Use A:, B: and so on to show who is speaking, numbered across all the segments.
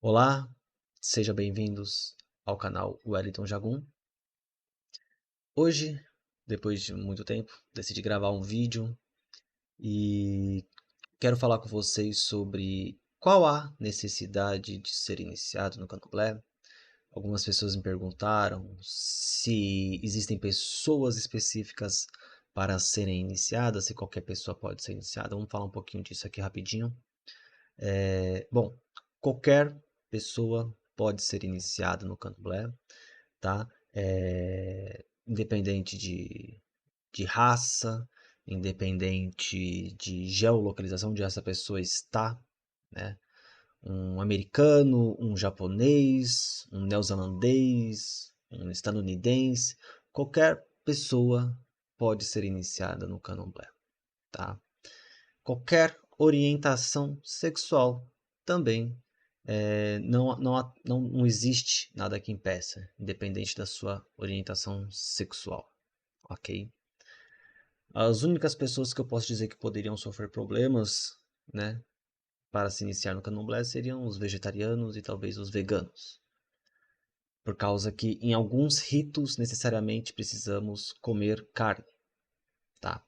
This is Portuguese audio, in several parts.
A: Olá, sejam bem-vindos ao canal Wellington Jagum. Hoje, depois de muito tempo, decidi gravar um vídeo e quero falar com vocês sobre qual a necessidade de ser iniciado no Candomblé. Algumas pessoas me perguntaram se existem pessoas específicas para serem iniciadas, se qualquer pessoa pode ser iniciada. Vamos falar um pouquinho disso aqui rapidinho. Bom, qualquer pessoa pode ser iniciada no Candomblé, tá? Independente de raça, independente de geolocalização onde essa pessoa está, né? Um americano, um japonês, um neozelandês, um estadunidense, qualquer pessoa pode ser iniciada no Candomblé, tá? Qualquer orientação sexual também não existe nada que impeça, independente da sua orientação sexual, ok? As únicas pessoas que eu posso dizer que poderiam sofrer problemas, né, para se iniciar no candomblé seriam os vegetarianos e talvez os veganos, por causa que em alguns ritos necessariamente precisamos comer carne, tá?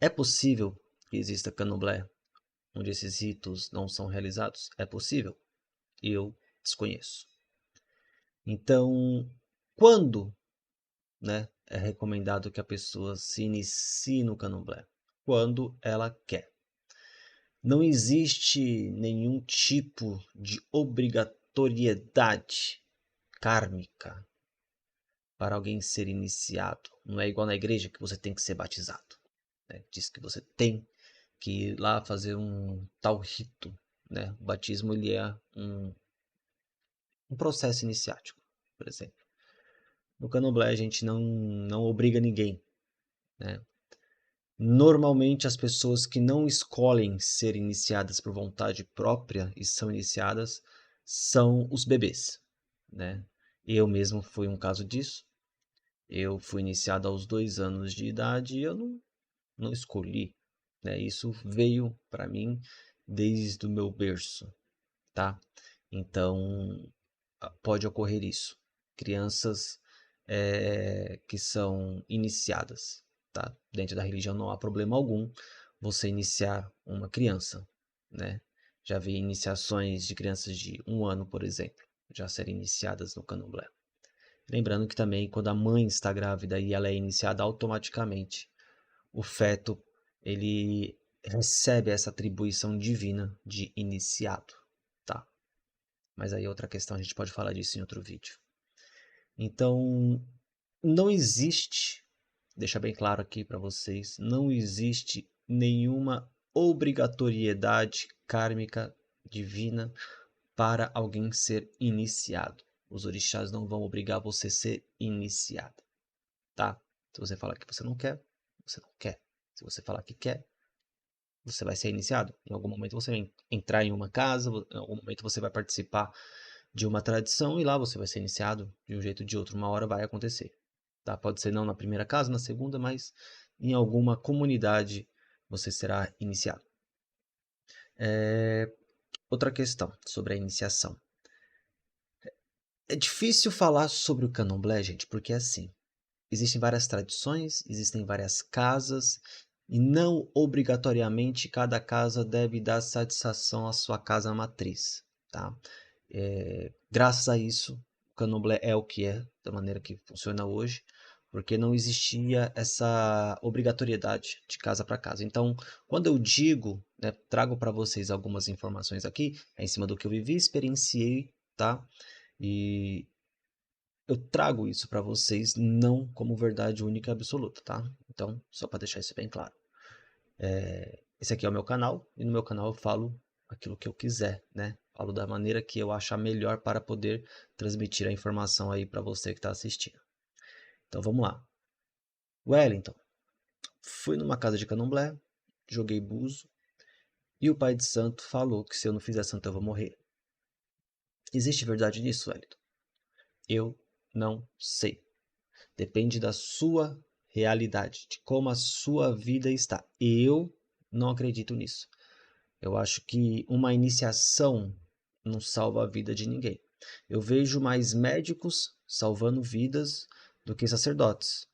A: É possível que exista candomblé onde esses ritos não são realizados? É possível, eu desconheço. Então, quando, né, é recomendado que a pessoa se inicie no candomblé? Quando ela quer. Não existe nenhum tipo de obrigatoriedade kármica para alguém ser iniciado. Não é igual na igreja que você tem que ser batizado, né? Diz que você tem que ir lá fazer um tal rito, né? O batismo ele é um processo iniciático, por exemplo. No candomblé a gente não obriga ninguém, né? Normalmente as pessoas que não escolhem ser iniciadas por vontade própria e são iniciadas são os bebês, né? Eu mesmo fui um caso disso. Eu fui iniciado aos 2 anos de idade e eu não escolhi, né? Isso veio para mim desde o meu berço, tá? Então pode ocorrer isso. Crianças que são iniciadas, tá? Dentro da religião não há problema algum você iniciar uma criança, né? Já vi iniciações de crianças de 1 ano, por exemplo, já serem iniciadas no candomblé. Lembrando que também quando a mãe está grávida e ela é iniciada automaticamente, o feto ele recebe essa atribuição divina de iniciado, tá? Mas aí é outra questão, a gente pode falar disso em outro vídeo. Então, não existe, deixa bem claro aqui para vocês, não existe nenhuma obrigatoriedade kármica divina para alguém ser iniciado. Os orixás não vão obrigar você a ser iniciado, tá? Se você falar que você não quer, você não quer. Se você falar que quer, você vai ser iniciado. Em algum momento você vai entrar em uma casa, em algum momento você vai participar de uma tradição e lá você vai ser iniciado de um jeito ou de outro. Uma hora vai acontecer. Tá? Pode ser não na primeira casa, na segunda, mas em alguma comunidade você será iniciado. Outra questão sobre a iniciação. É difícil falar sobre o candomblé, gente, porque é assim. Existem várias tradições, existem várias casas, e não obrigatoriamente cada casa deve dar satisfação à sua casa matriz, tá? Graças a isso, o candomblé é o que é, da maneira que funciona hoje, porque não existia essa obrigatoriedade de casa para casa. Então, quando eu digo, né, trago para vocês algumas informações aqui, é em cima do que eu vivi, experienciei, tá? E eu trago isso para vocês não como verdade única e absoluta, tá? Então, só para deixar isso bem claro. Esse aqui é o meu canal e no meu canal eu falo aquilo que eu quiser, né? Falo da maneira que eu achar melhor para poder transmitir a informação aí para você que está assistindo. Então vamos lá. Wellington, fui numa casa de candomblé, joguei buzo e o pai de santo falou que se eu não fizer santo eu vou morrer. Existe verdade nisso, Wellington? Eu não sei. Depende da sua realidade, de como a sua vida está. Eu não acredito nisso. Eu acho que uma iniciação não salva a vida de ninguém. Eu vejo mais médicos salvando vidas do que sacerdotes.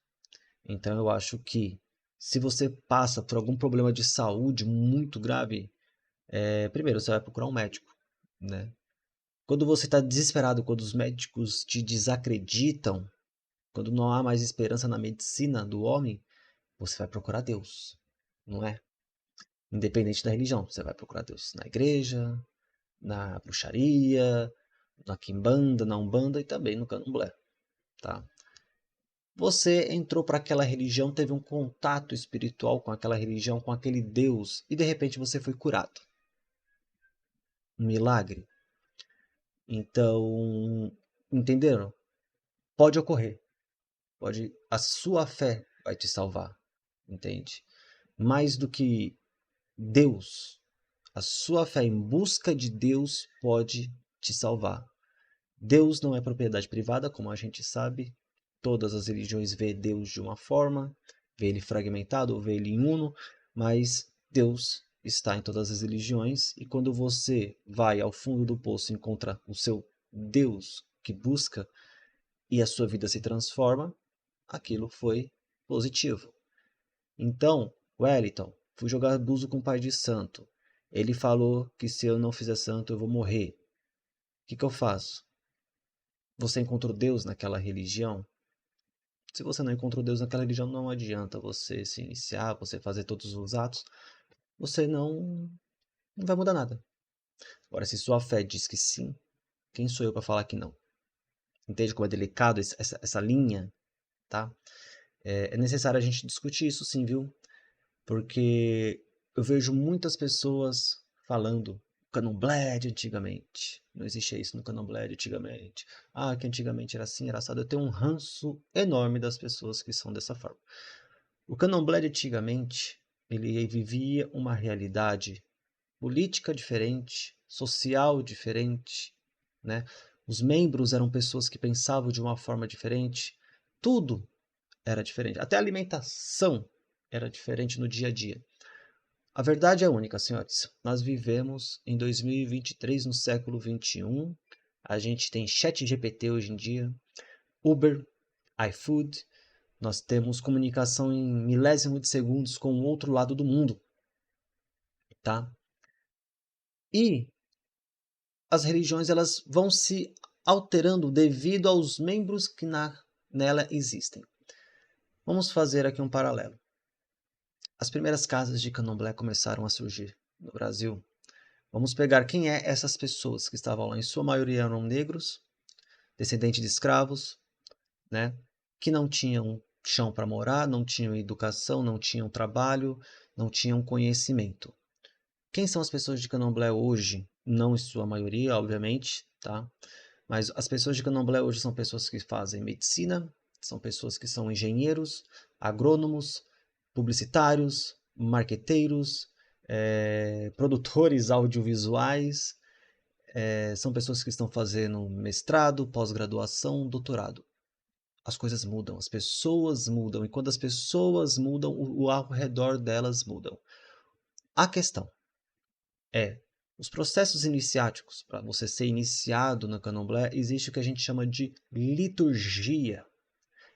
A: Então eu acho que se você passa por algum problema de saúde muito grave, primeiro você vai procurar um médico, né? Quando você está desesperado, quando os médicos te desacreditam, quando não há mais esperança na medicina do homem, você vai procurar Deus, não é? Independente da religião, você vai procurar Deus na igreja, na bruxaria, na quimbanda, na umbanda e também no candomblé, tá? Você entrou para aquela religião, teve um contato espiritual com aquela religião, com aquele Deus, e de repente você foi curado. Um milagre. Então, entenderam? Pode ocorrer. Pode, a sua fé vai te salvar, entende? Mais do que Deus, a sua fé em busca de Deus pode te salvar. Deus não é propriedade privada, como a gente sabe. Todas as religiões vê Deus de uma forma, vê ele fragmentado ou vê ele em uno, mas Deus está em todas as religiões e quando você vai ao fundo do poço e encontra o seu Deus que busca e a sua vida se transforma, aquilo foi positivo. Então, Wellington, fui jogar buzo com o pai de santo. Ele falou que se eu não fizer santo eu vou morrer. O que eu faço? Você encontrou Deus naquela religião? Se você não encontrou Deus naquela religião, não adianta você se iniciar, você fazer todos os atos, você não vai mudar nada. Agora, se sua fé diz que sim, quem sou eu para falar que não? Entende como é delicado essa linha, tá? É necessário a gente discutir isso sim, viu? Porque eu vejo muitas pessoas falando candomblé de antigamente. Não existia isso no candomblé de antigamente. Ah, que antigamente era assim, era assado. Eu tenho um ranço enorme das pessoas que são dessa forma. O candomblé de antigamente, ele vivia uma realidade política diferente, social diferente, né? Os membros eram pessoas que pensavam de uma forma diferente. Tudo era diferente. Até a alimentação era diferente no dia a dia. A verdade é única, senhores. Nós vivemos em 2023, no século 21. A gente tem chat GPT hoje em dia, Uber, iFood. Nós temos comunicação em milésimo de segundos com o outro lado do mundo, tá? E as religiões elas vão se alterando devido aos membros que nela existem. Vamos fazer aqui um paralelo. As primeiras casas de candomblé começaram a surgir no Brasil. Vamos pegar quem é essas pessoas que estavam lá. Em sua maioria eram negros, descendentes de escravos, né? Que não tinham chão para morar, não tinham educação, não tinham trabalho, não tinham conhecimento. Quem são as pessoas de candomblé hoje? Não em sua maioria, obviamente, tá? Mas as pessoas de candomblé hoje são pessoas que fazem medicina, são pessoas que são engenheiros, agrônomos, publicitários, marqueteiros, produtores audiovisuais, são pessoas que estão fazendo mestrado, pós-graduação, doutorado. As coisas mudam, as pessoas mudam, e quando as pessoas mudam, o ao redor delas mudam. A questão é, os processos iniciáticos, para você ser iniciado no candomblé, existe o que a gente chama de liturgia.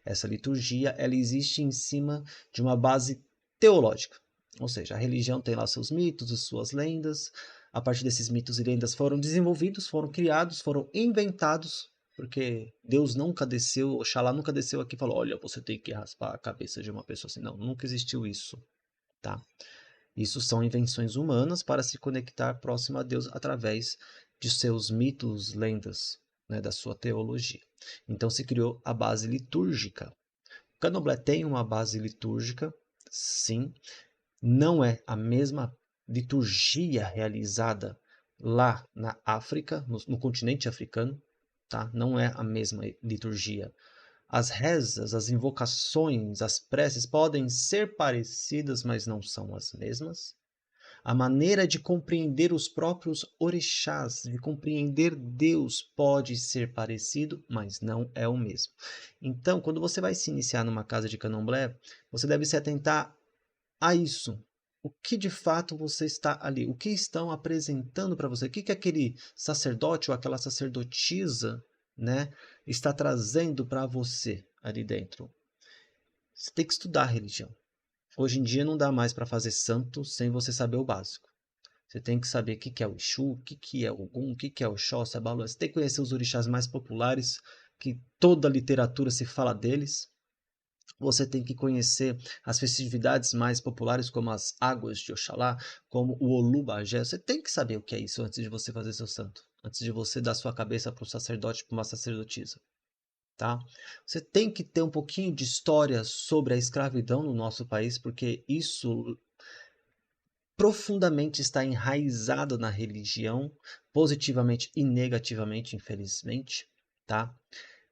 A: Essa liturgia, ela existe em cima de uma base teológica. Ou seja, a religião tem lá seus mitos, as suas lendas. A partir desses mitos e lendas foram desenvolvidos, foram criados, foram inventados, porque Deus nunca desceu, Oxalá nunca desceu aqui e falou, olha, você tem que raspar a cabeça de uma pessoa assim. Não, nunca existiu isso, tá? Isso são invenções humanas para se conectar próximo a Deus através de seus mitos, lendas, né, da sua teologia. Então se criou a base litúrgica. O candomblé tem uma base litúrgica, sim, não é a mesma liturgia realizada lá na África, no continente africano, tá? Não é a mesma liturgia. As rezas, as invocações, as preces podem ser parecidas, mas não são as mesmas. A maneira de compreender os próprios orixás, de compreender Deus, pode ser parecido, mas não é o mesmo. Então, quando você vai se iniciar numa casa de candomblé, você deve se atentar a isso. o que de fato você está ali, o que estão apresentando para você, o que aquele sacerdote ou aquela sacerdotisa, né, está trazendo para você ali dentro. Você tem que estudar a religião. Hoje em dia não dá mais para fazer santo sem você saber o básico. Você tem que saber o que é o Exu, o que é o Ogum, o que é o Xhosa, a Baluã. Você tem que conhecer os orixás mais populares, que toda a literatura se fala deles. Você tem que conhecer as festividades mais populares, como as águas de Oxalá, como o Olubagé. Você tem que saber o que é isso antes de você fazer seu santo. Antes de você dar sua cabeça para um sacerdote, para uma sacerdotisa. Tá? Você tem que ter um pouquinho de história sobre a escravidão no nosso país, porque isso profundamente está enraizado na religião, positivamente e negativamente, infelizmente, tá?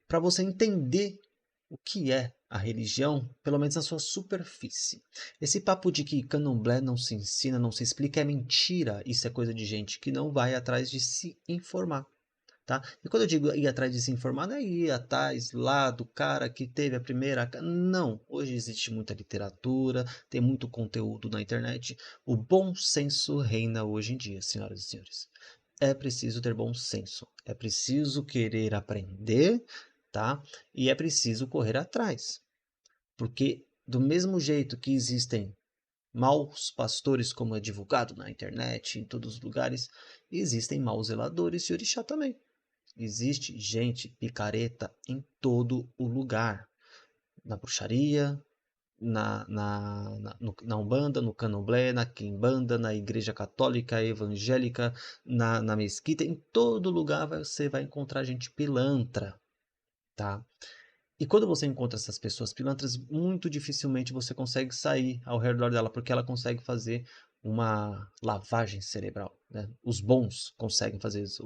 A: Para você entender o que é a religião, pelo menos na sua superfície. Esse papo de que candomblé não se ensina, não se explica, é mentira. Isso é coisa de gente que não vai atrás de se informar. Tá? E quando eu digo ir atrás de se informar, não é ir atrás lá do cara que teve a primeira. Não, hoje existe muita literatura, tem muito conteúdo na internet. O bom senso reina hoje em dia, senhoras e senhores. É preciso ter bom senso, é preciso querer aprender, tá? E é preciso correr atrás. Porque do mesmo jeito que existem maus pastores, como é divulgado na internet, em todos os lugares, existem maus zeladores de orixá também. Existe gente picareta em todo o lugar. Na bruxaria, na Umbanda, no Candomblé, na Quimbanda, na Igreja Católica, Evangélica, na Mesquita. Em todo lugar você vai encontrar gente pilantra, tá? E quando você encontra essas pessoas pilantras, muito dificilmente você consegue sair ao redor dela, porque ela consegue fazer uma lavagem cerebral, né? Os bons conseguem fazer isso.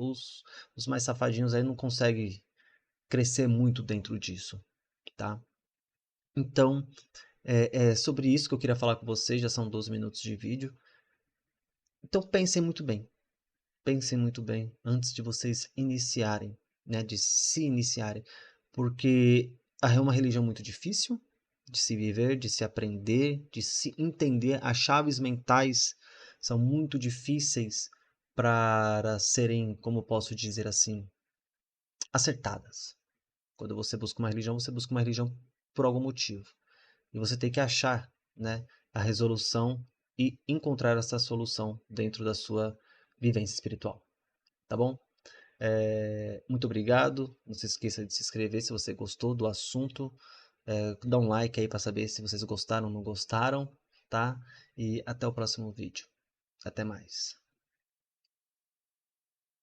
A: Os mais safadinhos aí não conseguem crescer muito dentro disso, tá? Então, é sobre isso que eu queria falar com vocês, já são 12 minutos de vídeo. Então pensem muito bem antes de vocês iniciarem, né? De se iniciarem, porque é uma religião muito difícil de se viver, de se aprender, de se entender. As chaves mentais são muito difíceis para serem, como posso dizer assim, acertadas. Quando você busca uma religião por algum motivo. E você tem que achar, né, a resolução e encontrar essa solução dentro da sua vivência espiritual. Tá bom? Muito obrigado. Não se esqueça de se inscrever se você gostou do assunto. Dá um like aí para saber se vocês gostaram ou não gostaram, tá? E até o próximo vídeo. Até mais.